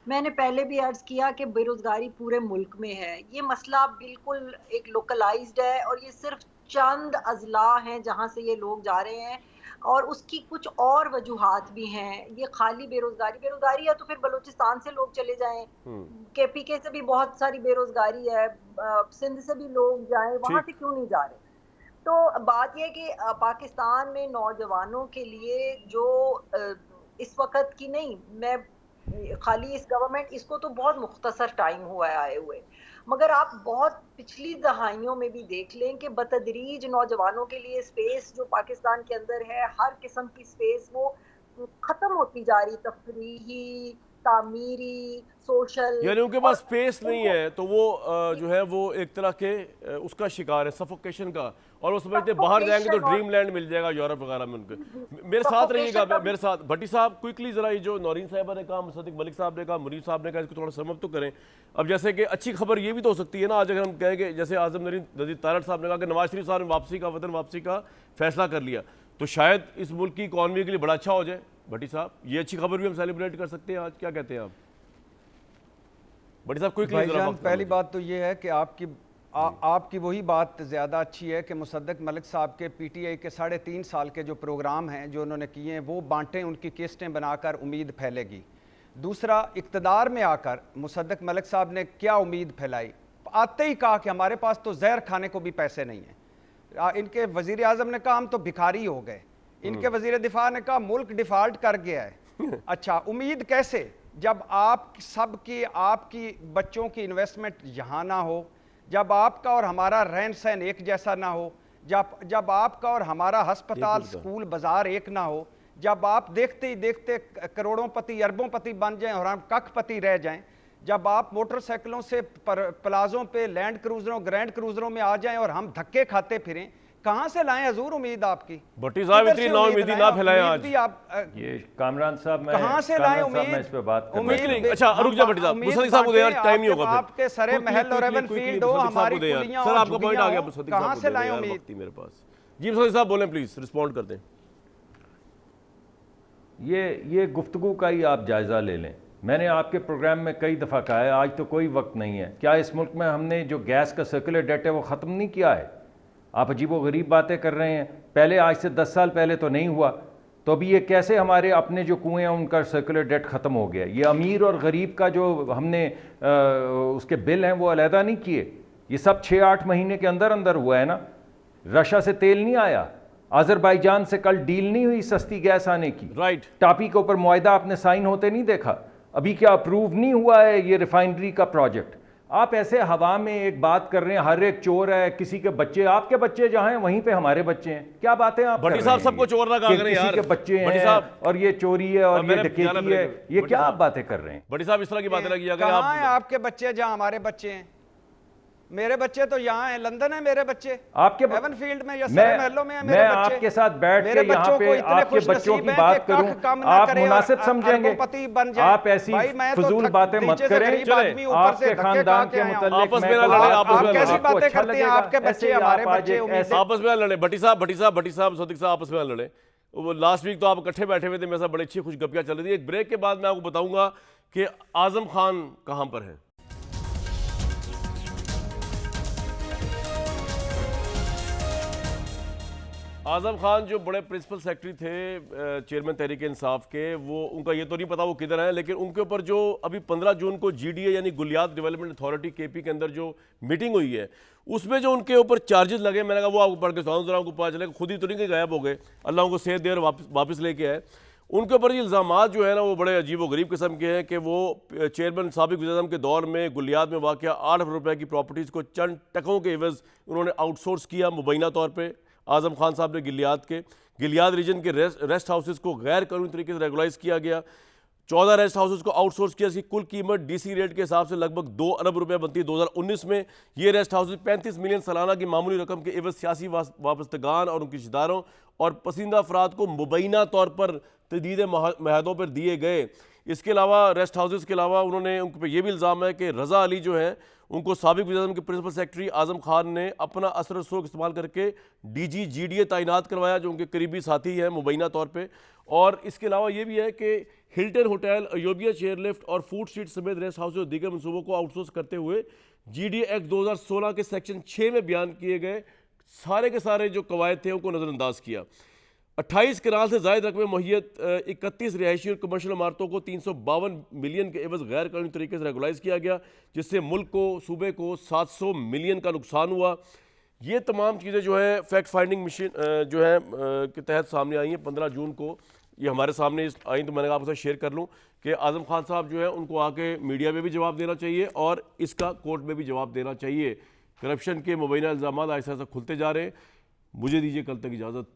मैंने पहले भी अर्ज किया कि बेरोजगारी पूरे मुल्क में है। ये मसला बिल्कुल एक लोकलाइज्ड है और ये सिर्फ चंद अजला हैं जहाँ से ये लोग जा रहे हैं, और उसकी कुछ और वजूहात भी हैं। ये खाली बेरोजगारी है तो फिर बलूचिस्तान से लोग चले जाएं, KPK से भी बहुत सारी बेरोजगारी है, सिंध से भी लोग जाएं, वहां से क्यों नहीं जा रहे? तो बात यह कि पाकिस्तान में नौजवानों के लिए जो इस वक्त की नहीं, मैं खाली इस गवर्नमेंट, इसको तो बहुत मुख्तसर टाइम हुआ है आए हुए, मगर आप बहुत पिछली दहाइयों में भी देख लें कि बतदरीज नौजवानों के लिए स्पेस जो पाकिस्तान के अंदर है, हर किस्म की स्पेस वो खत्म होती जा रही, तफरीही, तामीरी, सोशल, यानी उनके पास और स्पेस नहीं है तो वो जो है वो एक तरह के उसका शिकार है, सफोकेशन का। और वो समझते हैं बाहर जाएंगे तो Suffocation और ड्रीम लैंड मिल जाएगा यूरोप वगैरह में उनके। मेरे साथ रहिएगा, Suffocation का मेरे साथ भट्टी साहब क्विकली जरा ये जो नौरीन साहिबा ने कहा, मुसद्दिक मलिक साहब ने कहा, मुनीर साहब ने कहा, इसको थोड़ा समअप तो करें। अब जैसे कि अच्छी खबर ये भी तो हो सकती है ना, आज अगर हम कहेंगे जैसे आजम नजीर तारड़ साहब ने कहा कि नवाज शरीफ साहब ने वापसी का, वतन वापसी का फैसला कर लिया, तो शायद इस मुल्क की इकॉनमी के लिए बड़ा अच्छा हो जाए। भट्टी साहब, ये अच्छी खबर भी हम सेलिब्रेट कर सकते हैं आज, क्या कहते हैं आप? भट्टी साहब क्विकली जरा भाईजान, वक्त पहली करो। बात तो ये है कि आपकी वही बात ज़्यादा अच्छी है कि मुसद्दिक मलिक साहब के पीटीआई के 3.5 साल के जो प्रोग्राम हैं जो उन्होंने किए हैं वो बांटें, उनकी किस्टें बनाकर उम्मीद फैलेगी। दूसरा, इक़्तिदार में आकर मुसद्दिक मलिक साहब ने क्या उम्मीद फैलाई, आते ही कहा कि हमारे पास तो जहर खाने को भी पैसे नहीं हैं। इनके वज़ीर आज़म ने कहा हम तो भिखारी हो गए, इनके वज़ीर दिफा ने कहा मुल्क डिफ़ॉल्ट कर गया है। अच्छा, उम्मीद कैसे जब आप सबकी, आपकी बच्चों की इन्वेस्टमेंट यहाँ ना हो, जब आपका और हमारा रहन सहन एक जैसा ना हो, जब आपका और हमारा अस्पताल, स्कूल, बाजार एक ना हो, जब आप देखते ही देखते करोड़ोंपति, अरबोंपति बन जाएं और हम कखपति रह जाएं, जब आप मोटरसाइकिलों से प्लाजों पे, लैंड क्रूजरों, ग्रैंड क्रूजरों में आ जाएं और हम धक्के खाते फिरें, कहां से लाएं हजूर उम्मीद आपकी? भट्टी साहब, इतनी नाउमीदी ना फैलाएं आज। ये कामरान साहब, मैं कहां से लाएं कामरान साहब, उम्मीद? मैं इस पे बात कर उम्मीद अच्छा, रुक जा भट्टी साहब, मुसद्दिक साहब को दे यार, टाइम नहीं होगा फिर। आपके सरे महल और एवन फील्ड हो, हमारी कुलियां सर और आपका पॉइंट आ गया, झुग्गियां हो, मुसद्दिक साहब कहां को से दे लाएं यार, उम्मीद? वक्त ही मेरे पास। जी मुसद्दिक साहब बोलें, प्लीज रिस्पॉन्ड कर दें। ये गुफ्तगू का ही आप जायज़ा ले लें। मैंने आपके प्रोग्राम में कई दफ़ा कहा है, आज तो कोई वक्त नहीं है। क्या इस मुल्क में हमने जो गैस का सर्कुलर डेट है वो ख़त्म नहीं किया है? आप अजीबो गरीब बातें कर रहे हैं। पहले, आज से 10 साल पहले तो नहीं हुआ, तो अभी ये कैसे हमारे अपने जो कुएँ हैं उनका सर्कुलर डेट ख़त्म हो गया? ये अमीर और गरीब का जो हमने उसके बिल हैं वो अलहदा नहीं किए, ये सब 6-8 महीने के अंदर अंदर हुआ है ना। रशिया से तेल नहीं आया, अजरबैजान से कल डील नहीं हुई सस्ती गैस आने की, राइट। टापी के ऊपर मुआहदा आपने साइन होते नहीं देखा, अभी क्या अप्रूव नहीं हुआ है ये रिफाइनरी का प्रोजेक्ट? आप ऐसे हवा में एक बात कर रहे हैं, हर एक चोर है, किसी के बच्चे, आपके बच्चे जहां हैं वहीं पे हमारे बच्चे हैं। क्या बातें आप भट्टी साहब सबको चोर ना कहा करें यार, किसी के बच्चे भट्टी हैं साहब, और ये चोरी है और ये मैंने डकैती जाना है, पड़ेगा। ये भट्टी क्या आप साहब, बातें कर रहे हैं? भट्टी साहब इस तरह की बातें लगी अगर कहाँ हैं आप आपके बच्चे जहां हमारे बच्चे हैं? मेरे बच्चे तो यहाँ हैं, लंदन है मेरे बच्चे, आपके एवन फील्ड में या सरे महलों में है मेरे मैं बच्चे। आपके साथ बैठ के मेरे यहाँ बच्चों पे को इतने आपके खुश बच्चों नसीब की हैं बात कि करूं, कख काम ना आप करे और मुनासिब समझेंगे, अरबोंपति बन जाएं। आप ऐसी भाई, मैं तो फजूल बातें मत नीचे से करें। गरीब आदमी ऊपर से आपके धक्के खानदान खा के के आया हूं। मुताल्लिक आपस में मैं ना कहूं, लड़ें, आपस आप में कैसी लड़ें। बातें अच्छा करते हैं? लगेगा, आपके ऐसे बच्चे, ही हमारे आप आज बच्चे, एक उम्मीदें। आपस में ना लड़े। भट्टी साहब मुसद्दिक साहब आपस में ना लड़े। वो लास्ट वीक तो आप इकट्ठे बैठे हुए थे, मेरे साथ बड़ी अच्छी खुशगपियाँ चल रही थी। एक ब्रेक के बाद मैं आपको बताऊंगा कि आजम खान कहाँ पर है। आजम खान जो बड़े प्रिंसिपल सेक्रेटरी थे चेयरमैन तहरीक इंसाफ के, वो उनका ये तो नहीं पता वो किधर हैं, लेकिन उनके ऊपर जो अभी 15 जून को GDA यानी गुलियात डेवलपमेंट अथॉरिटी KP के अंदर जो मीटिंग हुई है उसमें जो उनके ऊपर चार्जेस लगे, मैंने कहा वो आपको पढ़ के सुनाऊं जरा, आपको पता चलेगा। खुद ही तो नहीं कि गायब हो गए, अल्लाह उनको सेहत दे और वापस लेके आए। उनके ऊपर ये इल्ज़ामात जो है ना वो बड़े अजीब व गरीब किस्म के हैं कि वो चेयरमैन साबिक वज़ीर-ए-आज़म के दौर में गुलियात में वाक़या 8 अरब रुपए की प्रॉपर्टीज़ को चंद टकों के एवज़ उन्होंने आउटसोर्स किया मुबैना तौर पर। आजम खान साहब ने गिलियात रीजन के रेस्ट हाउसेस को गैर कानूनी तरीके से रेगुलाइज किया गया। 14 रेस्ट हाउसेस को आउटसोर्स किया, इसकी कुल कीमत DC रेट के हिसाब से लगभग 2 अरब रुपए बनती है। 2019 में ये रेस्ट हाउसेस 35 मिलियन सालाना की मामूली रकम के एवज सियासी वाबस्तगान और उनके रिश्तेदारों और पसंदीदा अफराद को मुबैना तौर पर तजदीद महदों पर दिए गए। इसके अलावा रेस्ट हाउसेस के अलावा उन्होंने उन पर यह भी इल्ज़ाम है कि रज़ा अली जो है उनको साबिक वज़ीर-ए-आज़म के प्रिंसिपल सेक्रेटरी आजम खान ने अपना असर शोक इस्तेमाल करके DG GDA तैनात करवाया, जो उनके करीबी साथी हैं मुबैना तौर पे। और इसके अलावा ये भी है कि हिल्टन होटल, अयोबिया चेयरलिफ्ट और फूड स्ट्रीट समेत रेस्ट हाउस और दीगर मनसूबों को आउटसोर्स करते हुए GDA एक्ट 2016 के सेक्शन 6 में बयान किए गए सारे के सारे जो कवायद थे उनको नज़रअंदाज किया। 28 कनाल से ज़ायद रकबे मुहैयत 31 रिहायशी और कमर्शल इमारतों को 352 मिलियन के एवज गैर कानूनी तरीके से रेगुलाइज किया गया, जिससे मुल्क को, सूबे को 700 मिलियन का नुकसान हुआ। ये तमाम चीज़ें जो है फैक्ट फाइंडिंग मशीन जो है के तहत सामने आई हैं 15 जून को ये हमारे सामने आई तो मैंने कहा आपके साथ शेयर कर लूँ कि आज़म खान साहब जो है उनको आके मीडिया में भी जवाब देना चाहिए और इसका कोर्ट में भी जवाब देना चाहिए। करप्शन के मुबैना इल्ज़ामात ऐसा ऐसा खुलते जा रहे हैं। मुझे दीजिए कल तक इजाज़त।